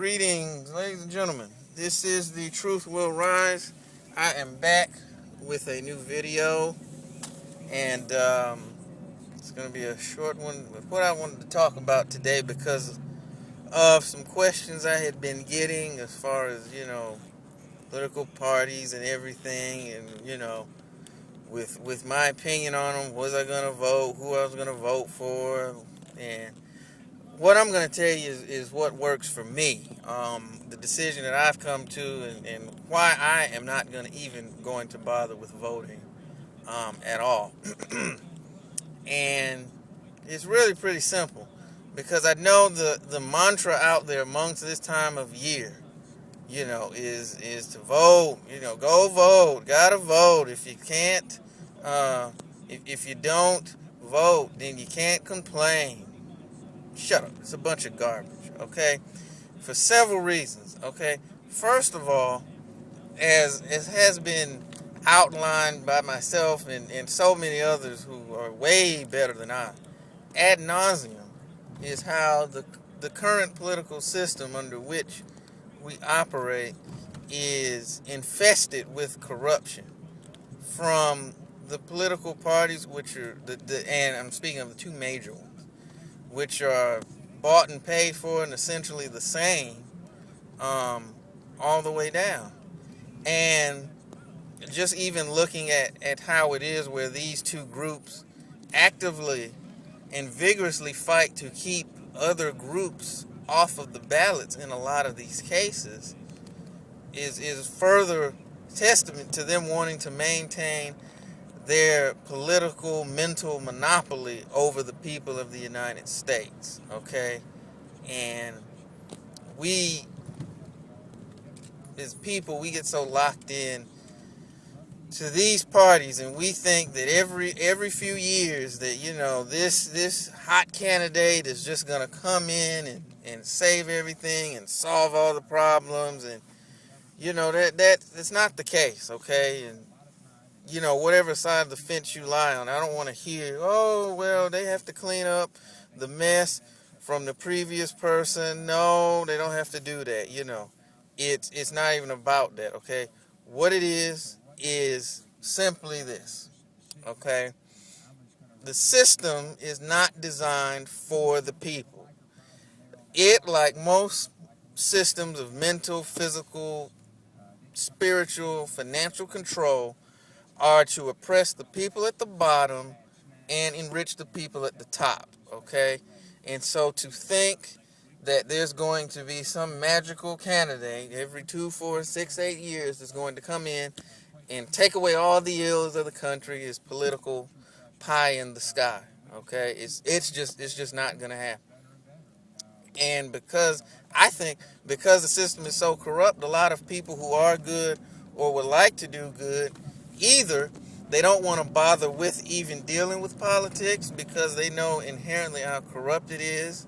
Greetings, ladies and gentlemen. This is The Truth Will Rise. I am back with a new video, and it's going to be a short one with what I wanted to talk about today because of some questions I had been getting as far as, political parties and everything, and, with my opinion on them, was I going to vote, who I was going to vote for, and what I'm going to tell you is what works for me. The decision that I've come to and why I am not going to bother with voting at all. And it's really pretty simple because I know the mantra out there amongst this time of year, is to vote. Go vote. Gotta vote. If you can't, if you don't vote, then you can't complain. Shut up. It's a bunch of garbage, okay? For several reasons, okay? First of all, as has been outlined by myself and so many others who are way better than I, ad nauseum, is how the current political system under which we operate is infested with corruption from the political parties, which are and I'm speaking of the two major ones, which are bought and paid for and essentially the same, all the way down. And just even looking at how it is where these two groups actively and vigorously fight to keep other groups off of the ballots in a lot of these cases is further testament to them wanting to maintain their political mental monopoly over the people of the United States, okay? And we, as people, we get so locked in to these parties, and we think that every few years that, this hot candidate is just going to come in and save everything and solve all the problems, and, that's not the case, okay? And whatever side of the fence you lie on, I don't want to hear, oh, well, they have to clean up the mess from the previous person. No, they don't have to do that. It's not even about that, okay? What it is simply this, okay? The system is not designed for the people. It, like most systems of mental, physical, spiritual, financial control, are to oppress the people at the bottom and enrich the people at the top, okay? And so to think that there's going to be some magical candidate every 2, 4, 6, 8 years that's going to come in and take away all the ills of the country is political pie in the sky, okay? It's just not going to happen. And because the system is so corrupt, a lot of people who are good or would like to do good, either they don't want to bother with even dealing with politics because they know inherently how corrupt it is.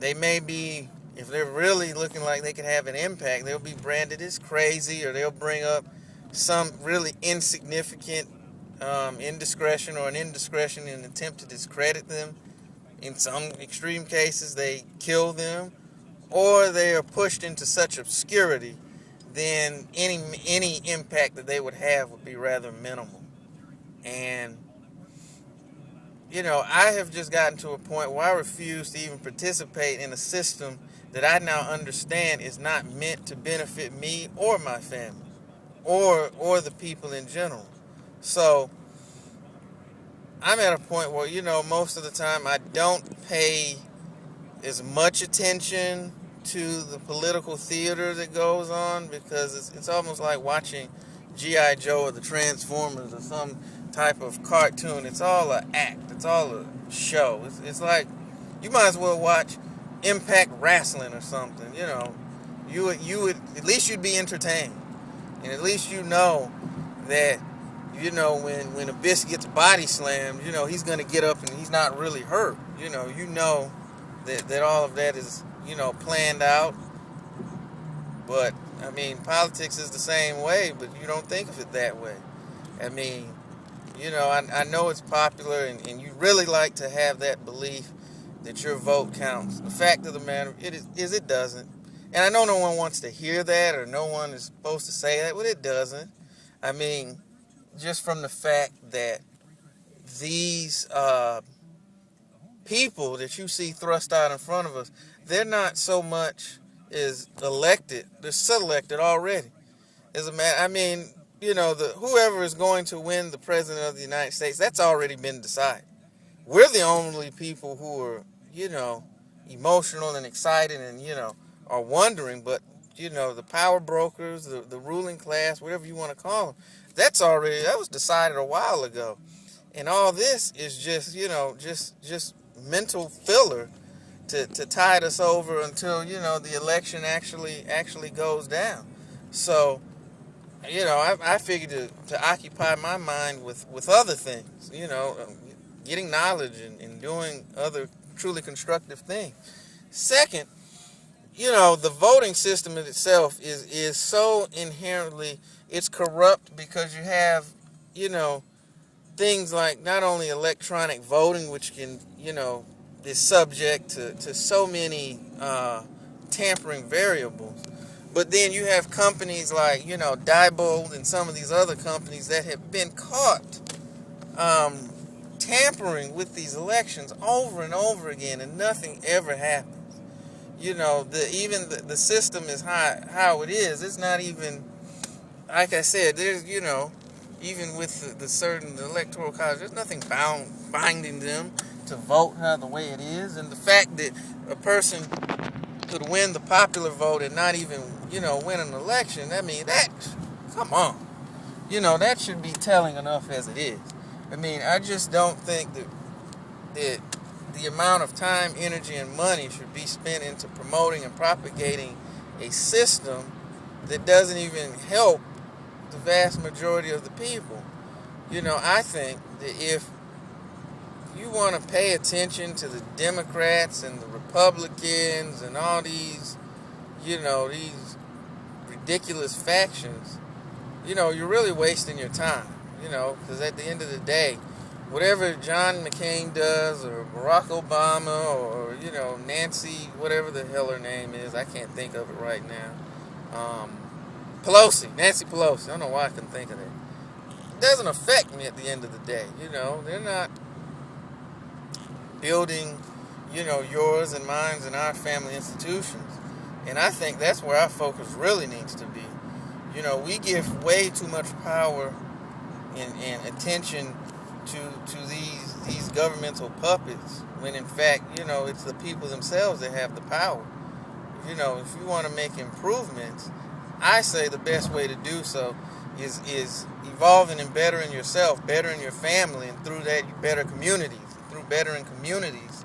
They may be, if they're really looking like they can have an impact, they'll be branded as crazy, or they'll bring up some really insignificant indiscretion or an indiscretion in an attempt to discredit them. In some extreme cases, they kill them, or they are pushed into such obscurity, then any impact that they would have would be rather minimal. And, I have just gotten to a point where I refuse to even participate in a system that I now understand is not meant to benefit me or my family or the people in general. So I'm at a point where, most of the time I don't pay as much attention to the political theater that goes on because it's almost like watching G.I. Joe or the Transformers or some type of cartoon. It's all an act. It's all a show. It's like you might as well watch Impact Wrestling or something. You would at least you'd be entertained, and at least that when Abyss gets body slammed, he's gonna get up and he's not really hurt. That all of that is planned out. But I mean, politics is the same way, but you don't think of it that way. I mean, I know it's popular, and you really like to have that belief that your vote counts. The fact of the matter is it doesn't. And I know no one wants to hear that, or no one is supposed to say that, but it doesn't. I mean, just from the fact that these people that you see thrust out in front of us, they're not so much as elected, they're selected already. As a matter, I mean, whoever is going to win the president of the United States, that's already been decided. We're the only people who are, emotional and excited and, are wondering, but, the power brokers, the ruling class, whatever you want to call them, that was decided a while ago. And all this is just, just mental filler to tide us over until, the election actually goes down. So, I figured to occupy my mind with other things, getting knowledge and doing other truly constructive things. Second, the voting system in itself is so inherently, it's corrupt because you have, things like not only electronic voting, which can, is subject to so many tampering variables. But then you have companies like, Diebold and some of these other companies that have been caught tampering with these elections over and over again, and nothing ever happens. The system is how it is. It's not even, like I said, there's, even with the certain electoral college, there's nothing binding them to vote the way it is. And the fact that a person could win the popular vote and not even, win an election, I mean, come on. That should be telling enough as it is. I mean, I just don't think that the amount of time, energy, and money should be spent into promoting and propagating a system that doesn't even help the vast majority of the people. I think that if you want to pay attention to the Democrats and the Republicans and all these, these ridiculous factions, you're really wasting your time, because at the end of the day, whatever John McCain does, or Barack Obama, or, Nancy, whatever the hell her name is, I can't think of it right now, Nancy Pelosi, I don't know why I couldn't think of that. It doesn't affect me at the end of the day, they're not building, yours and mine and our family institutions. And I think that's where our focus really needs to be. We give way too much power and attention to these governmental puppets, when in fact, it's the people themselves that have the power. If you want to make improvements, I say the best way to do so is evolving and bettering yourself, bettering your family, and through that you better communities. Through bettering communities,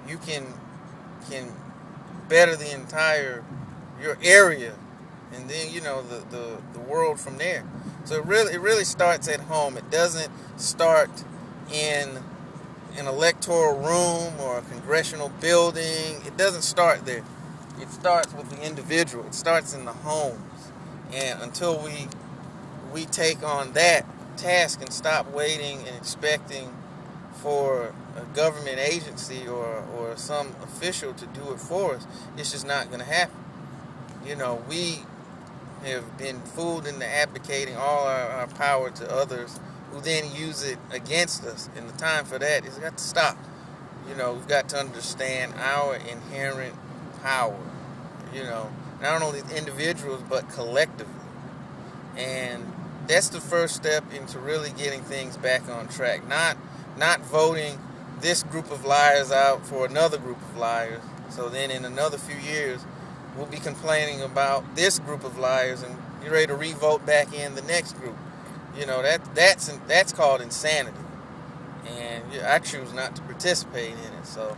you can better the entire your area, and then the world from there. So it really starts at home. It doesn't start in an electoral room or a congressional building. It doesn't start there. It starts with the individual. It starts in the homes. And until we take on that task and stop waiting and expecting for a government agency or some official to do it for us, it's just not going to happen. We have been fooled into abdicating all our power to others who then use it against us. And the time for that has got to stop. We've got to understand our inherent power, not only individuals, but collectively. And that's the first step into really getting things back on track. Not voting this group of liars out for another group of liars. So then in another few years, we'll be complaining about this group of liars and you're ready to re-vote back in the next group. That's called insanity. And I choose not to participate in it. So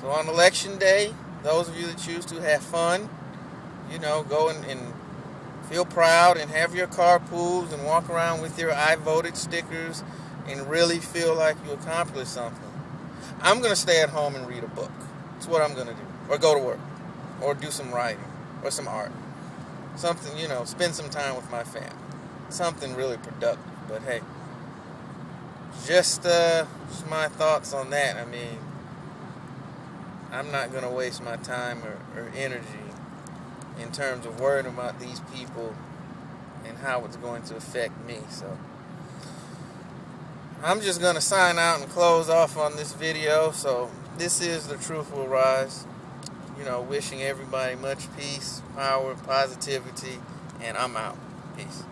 on election day, those of you that choose to have fun, go and feel proud and have your carpools and walk around with your I voted stickers and really feel like you accomplished something. I'm going to stay at home and read a book. That's what I'm going to do. Or go to work. Or do some writing. Or some art. Something, spend some time with my family. Something really productive. But hey, just my thoughts on that. I mean, I'm not going to waste my time or energy in terms of worrying about these people and how it's going to affect me. So I'm just going to sign out and close off on this video. So this is The Truth Will Rise. Wishing everybody much peace, power, positivity, and I'm out. Peace.